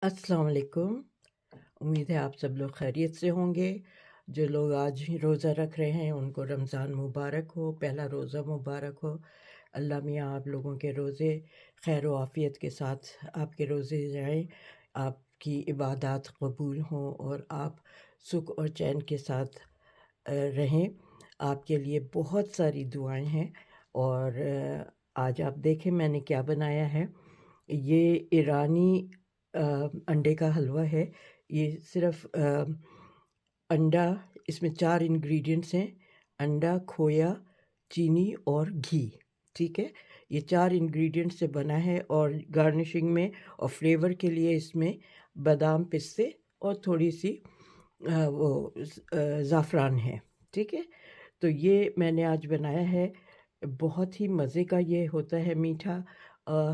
अस्सलाम वालेकुम। उम्मीद है आप सब लोग खैरियत से होंगे। जो लोग आज रोज़ा रख रहे हैं उनको रमज़ान मुबारक हो, पहला रोज़ा मुबारक हो। अल्लाह मियाँ आप लोगों के रोज़े खैर व आफ़ियत के साथ आपके रोज़े जाएँ, आपकी इबादत कबूल हों और आप सुख और चैन के साथ रहें। आपके लिए बहुत सारी दुआएँ हैं और आज आप देखें मैंने क्या बनाया है। ये ईरानी अ, अंडे का हलवा है। ये सिर्फ़ अंडा, इसमें 4 इंग्रीडिएंट्स हैं, अंडा, खोया, चीनी और घी, ठीक है? ये 4 इंग्रीडिएंट से बना है और गार्निशिंग में और फ्लेवर के लिए इसमें बादाम, पिस्ते और थोड़ी-सी ज़ाफ़रान है, ठीक है? तो ये मैंने आज बनाया है। बहुत ही मज़े का ये होता है मीठा।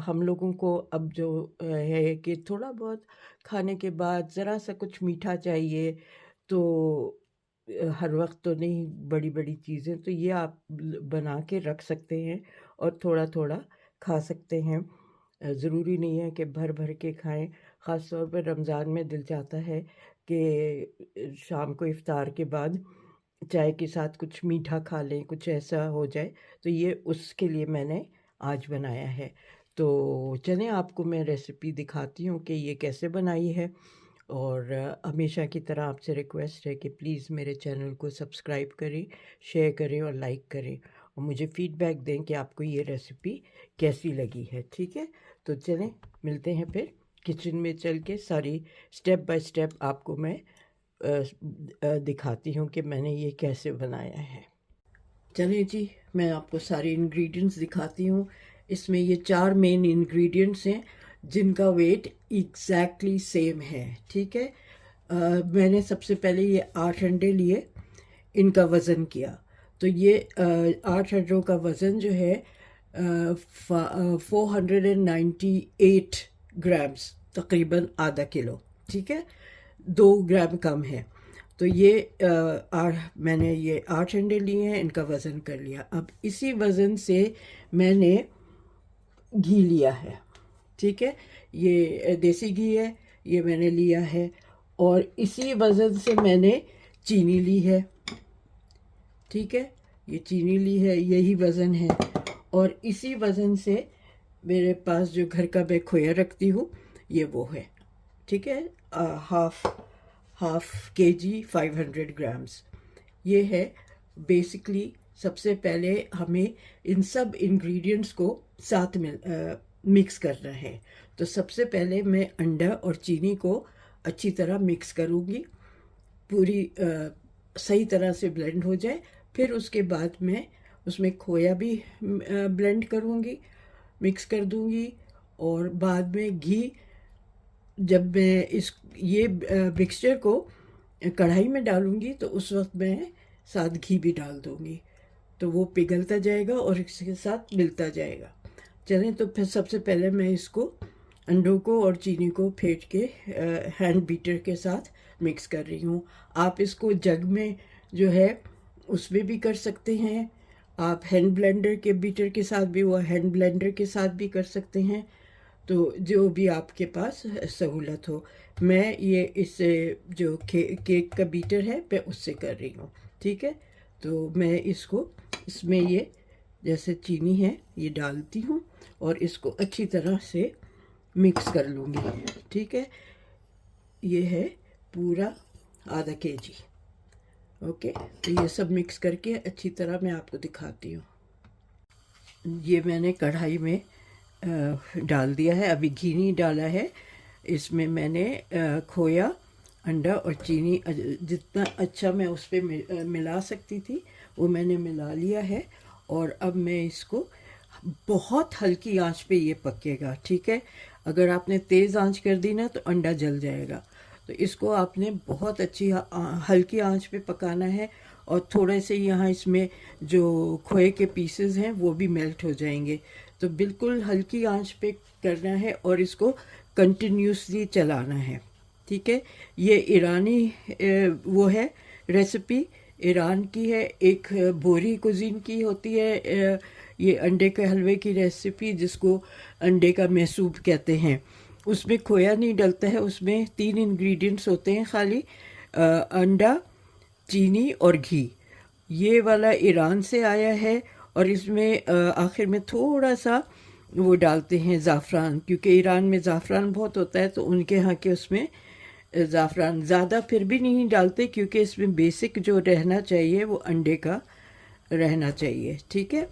हम लोगों को अब जो है कि थोड़ा बहुत खाने के बाद ज़रा-सा कुछ मीठा चाहिए, तो हर वक़्त तो नहीं बड़ी-बड़ी चीज़ें, तो ये आप ल बना के रख सकते हैं और थोड़ा-थोड़ा खा सकते हैं। ज़रूरी नहीं है कि भर-भर के खाएँ। ख़ास तौर पे रमज़ान में दिल चाहता है कि शाम को इफ़्तार के बाद चाय के साथ कुछ मीठा खा लें, कुछ ऐसा हो जाए, तो ये उसके लिए मैंने आज बनाया है। तो चलें आपको मैं रेसिपी दिखाती हूँ कि ये कैसे बनाई है और हमेशा की तरह आपसे रिक्वेस्ट है कि प्लीज़ मेरे चैनल को सब्सक्राइब करें, शेयर करें और लाइक करें और मुझे फ़ीडबैक दें कि आपको ये रेसिपी कैसी लगी है, ठीक है? तो चलें मिलते हैं फिर किचन में चल के सारी स्टेप बाय स्टेप आपको मैं दिखाती हूँ कि मैंने ये कैसे बनाया है। चलिए जी, मैं आपको सारे इंग्रेडिएंट्स दिखाती हूँ। इसमें ये 4 मेन इंग्रेडिएंट्स हैं जिनका वेट एग्ज़ैक्टली सेम है, ठीक है? मैंने सबसे पहले ये 8 अंडे लिए, इनका वज़न किया। तो ये 8 अंडों का वज़न जो है 498 ग्राम्स, तकरीबन आधा किलो, ठीक है? 2 ग्राम कम है। तो ये मैंने ये 8 अंडे लिए हैं, इनका वज़न कर लिया। अब इसी वज़न से मैंने घी लिया है, ठीक है? ये देसी घी है, ये मैंने लिया है और इसी वज़न से मैंने चीनी ली है, ठीक है? ये चीनी ली है, यही वज़न है और इसी वज़न से मेरे पास जो घर का मैं खोया रखती हूँ, ये वो है, ठीक है? हाफ केजी 500 ग्राम्स ये है। बेसिकली सबसे पहले हमें इन सब इंग्रेडिएंट्स को साथ में मिक्स करना है। तो सबसे पहले मैं अंडा और चीनी को अच्छी तरह मिक्स करूँगी, पूरी सही तरह से ब्लेंड हो जाए। फिर उसके बाद मैं उसमें खोया भी ब्लेंड करूँगी, मिक्स कर दूँगी और बाद में घी, जब मैं इस ये मिक्सचर को कढ़ाई में डालूँगी तो उस वक्त मैं साथ घी भी डाल दूँगी, तो वो पिघलता जाएगा और इसके साथ मिलता जाएगा। चलें तो फिर सबसे पहले मैं इसको अंडों को और चीनी को फेंट के हैंड बीटर के साथ मिक्स कर रही हूँ। आप इसको जग में जो है उसमें भी कर सकते हैं, आप हैंड ब्लेंडर के बीटर के साथ भी, वो हैंड ब्लेंडर के साथ भी कर सकते हैं, तो जो भी आपके पास सहूलत हो। मैं ये इससे जो केक का बीटर है मैं उससे कर रही हूँ, ठीक है? तो मैं इसको इसमें ये जैसे चीनी है ये डालती हूँ और इसको अच्छी तरह से मिक्स कर लूँगी, ठीक है? ये है पूरा आधा केजी। ओके, तो ये सब मिक्स करके अच्छी तरह मैं आपको दिखाती हूँ। ये मैंने कढ़ाई में डाल दिया है, अभी घी नहीं डाला है। इसमें मैंने खोया, अंडा और चीनी जितना अच्छा मैं उस पर मिला सकती थी वो मैंने मिला लिया है और अब मैं इसको बहुत हल्की आंच पे ये पकेगा, ठीक है? अगर आपने तेज़ आंच कर दी ना तो अंडा जल जाएगा, तो इसको आपने बहुत अच्छी हल्की आंच पे पकाना है और थोड़े से यहाँ इसमें जो खोए के पीसेस हैं वो भी मेल्ट हो जाएंगे। तो बिल्कुल हल्की आंच पे करना है और इसको कंटिन्यूसली चलाना है, ठीक है? ये ईरानी वो है रेसिपी, ईरान की है। एक बोरी कुजीन की होती है ये अंडे के हलवे की रेसिपी, जिसको अंडे का मैसूब कहते हैं। उसमें खोया नहीं डलता है, उसमें 3 इंग्रेडिएंट्स होते हैं खाली, अंडा, चीनी और घी। ये वाला ईरान से आया है और इसमें आखिर में थोड़ा सा वो डालते हैं ज़ाफ़रान, क्योंकि ईरान में ज़ाफ़रान बहुत होता है, तो उनके यहाँ के उसमें ज़ाफ़रान ज़्यादा फिर भी नहीं डालते, क्योंकि इसमें बेसिक जो रहना चाहिए वो अंडे का रहना चाहिए। ठीक है,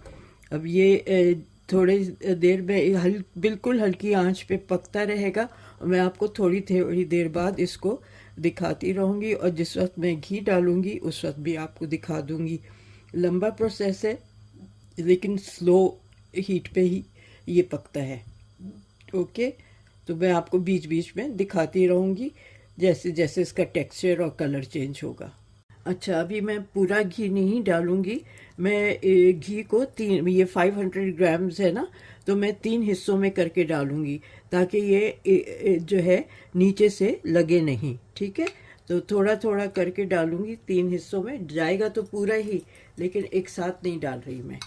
अब ये थोड़ी देर में बिल्कुल हल्की आंच पे पकता रहेगा और मैं आपको थोड़ी थोड़ी देर बाद इसको दिखाती रहूँगी, और जिस वक्त मैं घी डालूँगी उस वक्त भी आपको दिखा दूँगी। लंबा प्रोसेस है लेकिन स्लो हीट पे ही ये पकता है। ओके, तो मैं आपको बीच बीच में दिखाती रहूँगी जैसे जैसे इसका टेक्सचर और कलर चेंज होगा। अच्छा, अभी मैं पूरा घी नहीं डालूँगी, मैं घी को ये 500 ग्राम्स है ना, तो मैं 3 हिस्सों में करके डालूँगी ताकि ये जो है नीचे से लगे नहीं। ठीक है, तो थोड़ा थोड़ा करके डालूँगी, 3 हिस्सों में जाएगा तो पूरा ही, लेकिन एक साथ नहीं डाल रही मैं।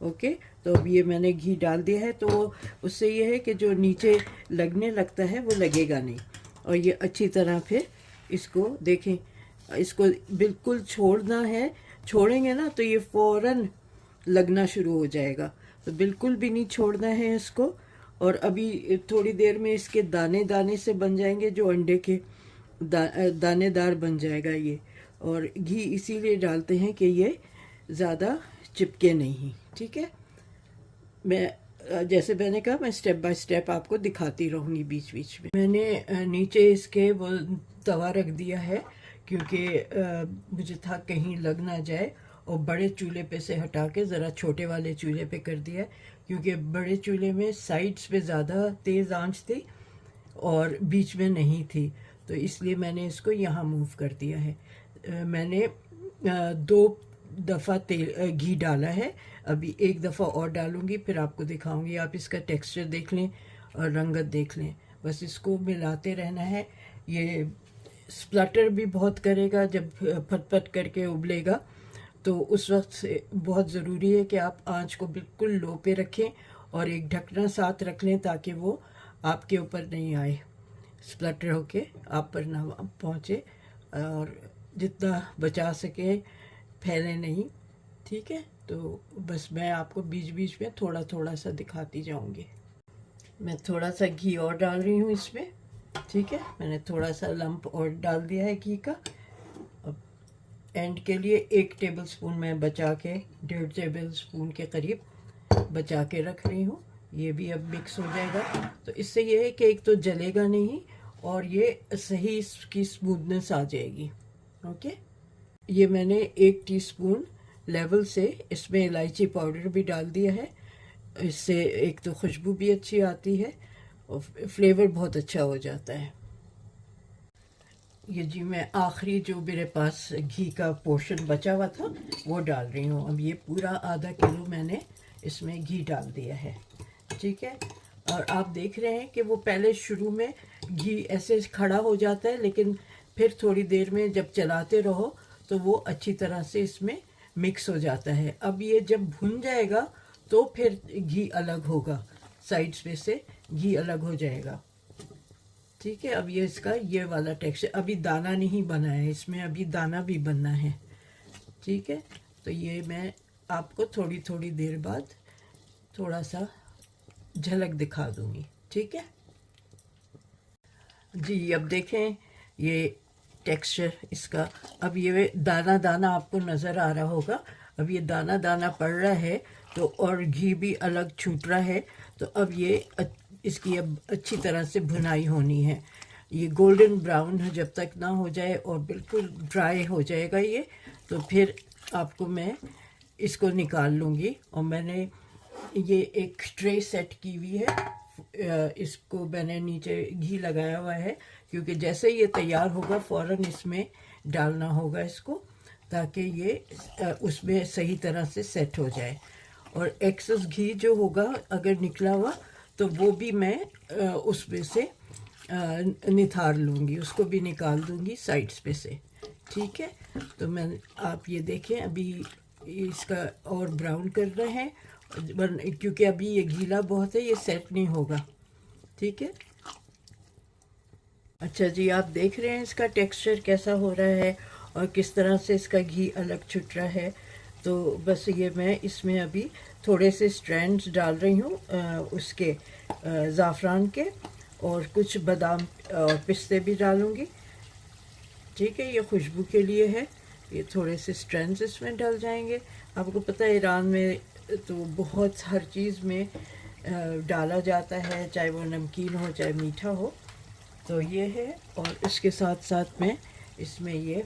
ओके, तो अब ये मैंने घी डाल दिया है, तो उससे ये है कि जो नीचे लगने लगता है वो लगेगा नहीं, और ये अच्छी तरह फिर इसको देखें, इसको बिल्कुल छोड़ना है, छोड़ेंगे ना तो ये फ़ौरन लगना शुरू हो जाएगा, तो बिल्कुल भी नहीं छोड़ना है इसको। और अभी थोड़ी देर में इसके दाने दाने से बन जाएंगे, जो अंडे के दानेदार बन जाएगा ये। और घी इसीलिए डालते हैं कि ये ज़्यादा चिपके नहीं। ठीक है, मैं जैसे मैंने कहा, मैं स्टेप बाय स्टेप आपको दिखाती रहूँगी बीच बीच में। मैंने नीचे इसके वो तवा रख दिया है, क्योंकि मुझे था कहीं लग ना जाए, और बड़े चूल्हे पे से हटा के ज़रा छोटे वाले चूल्हे पे कर दिया, क्योंकि बड़े चूल्हे में साइड्स पे ज़्यादा तेज़ आंच थी और बीच में नहीं थी, तो इसलिए मैंने इसको यहाँ मूव कर दिया है। मैंने 2 दफ़ा घी डाला है, अभी 1 दफ़ा और डालूँगी, फिर आपको दिखाऊँगी। आप इसका टेक्सचर देख लें और रंगत देख लें, बस इसको मिलाते रहना है। ये स्प्लटर भी बहुत करेगा जब फट करके उबलेगा, तो उस वक्त से बहुत ज़रूरी है कि आप आंच को बिल्कुल लो पे रखें और एक ढकना साथ रख लें, ताकि वो आपके ऊपर नहीं आए, स्प्लटर होके आप पर ना पहुँचे, और जितना बचा सके फैले नहीं। ठीक है, तो बस मैं आपको बीच बीच में थोड़ा थोड़ा सा दिखाती जाऊंगी। मैं थोड़ा सा घी और डाल रही हूँ इसमें। ठीक है, मैंने थोड़ा सा लंप और डाल दिया है घी का। अब एंड के लिए 1 टेबल स्पून मैं बचा के, 1.5 टेबल स्पून के करीब बचा के रख रही हूँ। ये भी अब मिक्स हो जाएगा, तो इससे ये है कि एक तो जलेगा नहीं और ये सही इसकी स्मूथनेस आ जाएगी। ओके, ये मैंने 1 टीस्पून लेवल से इसमें इलायची पाउडर भी डाल दिया है, इससे एक तो खुशबू भी अच्छी आती है और फ्लेवर बहुत अच्छा हो जाता है। ये जी, मैं आखिरी जो मेरे पास घी का पोर्शन बचा हुआ था वो डाल रही हूँ। अब ये पूरा आधा किलो मैंने इसमें घी डाल दिया है। ठीक है, और आप देख रहे हैं कि वो पहले शुरू में घी ऐसे खड़ा हो जाता है, लेकिन फिर थोड़ी देर में जब चलाते रहो तो वो अच्छी तरह से इसमें मिक्स हो जाता है। अब ये जब भुन जाएगा तो फिर घी अलग होगा, साइड्स पे से घी अलग हो जाएगा। ठीक है, अब ये इसका ये वाला टेक्सचर, अभी दाना नहीं बना है इसमें, अभी दाना भी बनना है। ठीक है, तो ये मैं आपको थोड़ी थोड़ी देर बाद थोड़ा सा झलक दिखा दूंगी। ठीक है जी, अब देखें ये टेक्सचर इसका, अब ये दाना दाना आपको नज़र आ रहा होगा। अब ये दाना दाना पड़ रहा है, तो और घी भी अलग छूट रहा है, तो अब ये इसकी अब अच्छी तरह से भुनाई होनी है। ये गोल्डन ब्राउन जब तक ना हो जाए और बिल्कुल ड्राई हो जाएगा ये, तो फिर आपको मैं इसको निकाल लूँगी। और मैंने ये एक ट्रे सेट की हुई है, इसको मैंने नीचे घी लगाया हुआ है, क्योंकि जैसे ये तैयार होगा फ़ौरन इसमें डालना होगा इसको, ताकि ये उसमें सही तरह से सेट हो जाए। और एक्सेस घी जो होगा अगर निकला हुआ, तो वो भी मैं उसमें से निथार लूँगी, उसको भी निकाल दूँगी साइड्स पे से। ठीक है, तो मैं आप ये देखें, अभी इसका और ब्राउन कर रहे हैं, क्योंकि अभी ये गीला बहुत है, ये सेट नहीं होगा। ठीक है, अच्छा जी, आप देख रहे हैं इसका टेक्सचर कैसा हो रहा है और किस तरह से इसका घी अलग छुट रहा है। तो बस ये मैं इसमें अभी थोड़े से स्ट्रैंड्स डाल रही हूँ उसके ज़ाफ़रान के, और कुछ बादाम और पिस्ते भी डालूँगी। ठीक है, ये खुशबू के लिए है। ये थोड़े से स्ट्रैंड्स इसमें डल जाएंगे। आपको पता है ईरान में तो बहुत हर चीज़ में डाला जाता है, चाहे वो नमकीन हो चाहे मीठा हो। तो ये है, और इसके साथ साथ में इसमें ये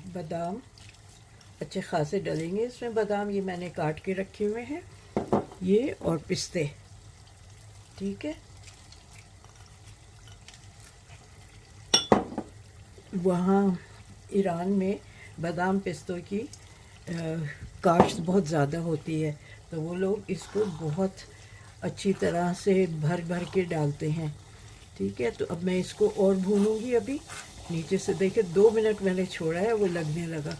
बादाम अच्छे खासे डलेंगे। इसमें बादाम ये मैंने काट के रखे हुए हैं, ये और पिस्ते। ठीक है, वहाँ ईरान में बादाम पिस्तों की काश्त बहुत ज़्यादा होती है, तो वो लोग इसको बहुत अच्छी तरह से भर भर के डालते हैं। ठीक है, तो अब मैं इसको और भूनूंगी। अभी नीचे से देखिए 2 मिनट मैंने छोड़ा है, वो लगने लगा।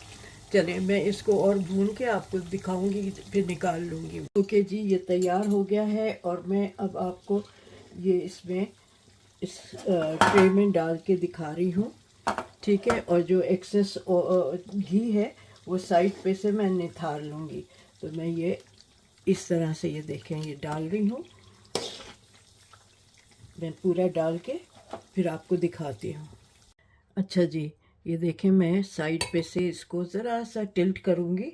चलिए मैं इसको और भून के आपको दिखाऊंगी, फिर निकाल लूँगी। ओके जी, ये तैयार हो गया है, और मैं अब आपको ये इसमें इस ट्रे में डाल के दिखा रही हूँ। ठीक है, और जो एक्सेस घी है वो साइड पे से मैं निथार लूँगी। तो मैं ये इस तरह से, ये देखें, ये डाल रही हूँ मैं पूरा डाल के, फिर आपको दिखाती हूँ। अच्छा जी, ये देखें, मैं साइड पे से इसको ज़रा सा टिल्ट करूँगी,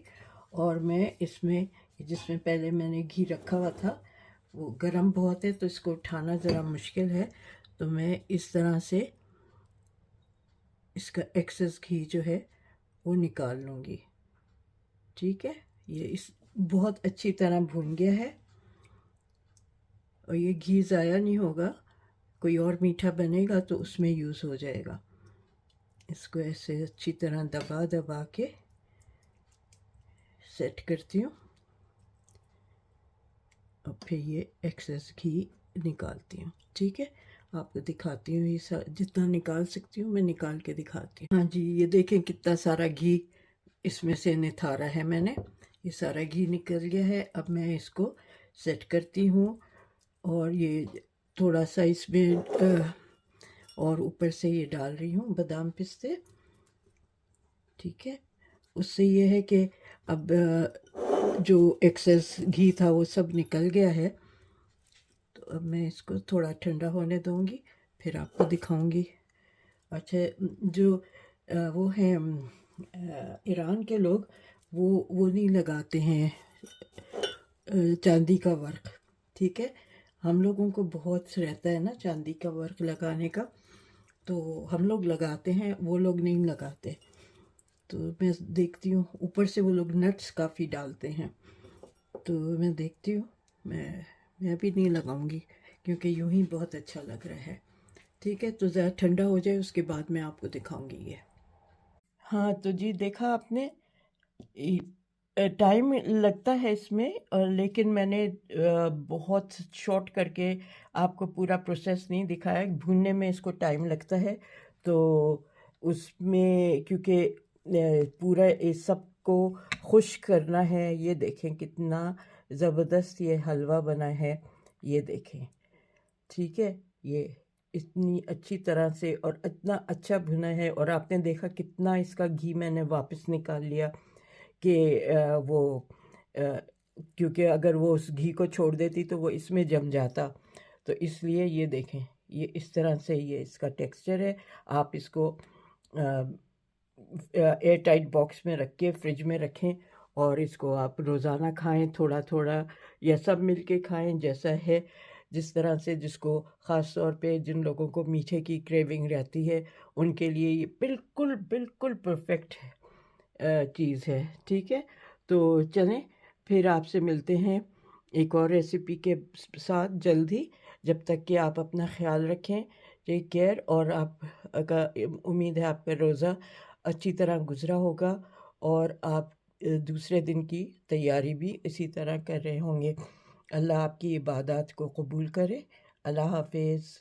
और मैं इसमें, जिसमें पहले मैंने घी रखा हुआ था वो गर्म बहुत है, तो इसको उठाना ज़रा मुश्किल है। तो मैं इस तरह से इसका एक्सेस घी जो है वो निकाल लूँगी। ठीक है, ये इस बहुत अच्छी तरह भून गया है, और ये घी ज़ाया नहीं होगा। कोई और मीठा बनेगा तो उसमें यूज़ हो जाएगा। इसको ऐसे अच्छी तरह दबा दबा के सेट करती हूँ, और फिर ये एक्सेस घी निकालती हूँ। ठीक है, आपको दिखाती हूँ, ये जितना निकाल सकती हूँ मैं निकाल के दिखाती हूँ। हाँ जी, ये देखें कितना सारा घी इसमें से निथारा है मैंने। ये सारा घी निकल गया है। अब मैं इसको सेट करती हूँ, और ये थोड़ा सा इसमें और ऊपर से ये डाल रही हूँ बादाम पिस्ते। ठीक है, उससे ये है कि अब जो एक्सेस घी था वो सब निकल गया है। तो अब मैं इसको थोड़ा ठंडा होने दूँगी, फिर आपको दिखाऊंगी। अच्छा, जो वो हैं ईरान के लोग, वो नहीं लगाते हैं चांदी का वर्क। ठीक है, हम लोगों को बहुत रहता है ना चांदी का वर्क लगाने का, तो हम लोग लगाते हैं, वो लोग नहीं लगाते। तो मैं देखती हूँ ऊपर से वो लोग नट्स काफ़ी डालते हैं, तो मैं देखती हूँ, मैं भी नहीं लगाऊंगी, क्योंकि यूं ही बहुत अच्छा लग रहा है। ठीक है, तो ज़रा ठंडा हो जाए उसके बाद मैं आपको दिखाऊंगी ये। हाँ, तो जी देखा आपने, टाइम लगता है इसमें, लेकिन मैंने बहुत शॉर्ट करके आपको पूरा प्रोसेस नहीं दिखाया। भूनने में इसको टाइम लगता है, तो उसमें क्योंकि पूरा इस सबको खुश करना है। ये देखें कितना ज़बरदस्त ये हलवा बना है, ये देखें। ठीक है, ये इतनी अच्छी तरह से और इतना अच्छा भुना है, और आपने देखा कितना इसका घी मैंने वापस निकाल लिया कि वो अ, क्योंकि अगर वो उस घी को छोड़ देती तो वो इसमें जम जाता। तो इसलिए ये देखें, ये इस तरह से ये इसका टेक्सचर है। आप इसको एयर टाइट बॉक्स में रख के फ्रिज में रखें, और इसको आप रोज़ाना खाएं, थोड़ा थोड़ा, या सब मिल के खाएँ, जैसा है जिस तरह से, जिसको ख़ास तौर पे जिन लोगों को मीठे की क्रेविंग रहती है उनके लिए ये बिल्कुल बिल्कुल परफेक्ट चीज़ है। ठीक है, तो चलें, फिर आपसे मिलते हैं एक और रेसिपी के साथ जल्द ही। जब तक कि आप अपना ख्याल रखें, टेक केयर, और आप का उम्मीद है आपका रोज़ा अच्छी तरह गुज़रा होगा, और आप दूसरे दिन की तैयारी भी इसी तरह कर रहे होंगे। अल्लाह आपकी इबादत को कबूल करे। अल्लाह हाफ़िज़।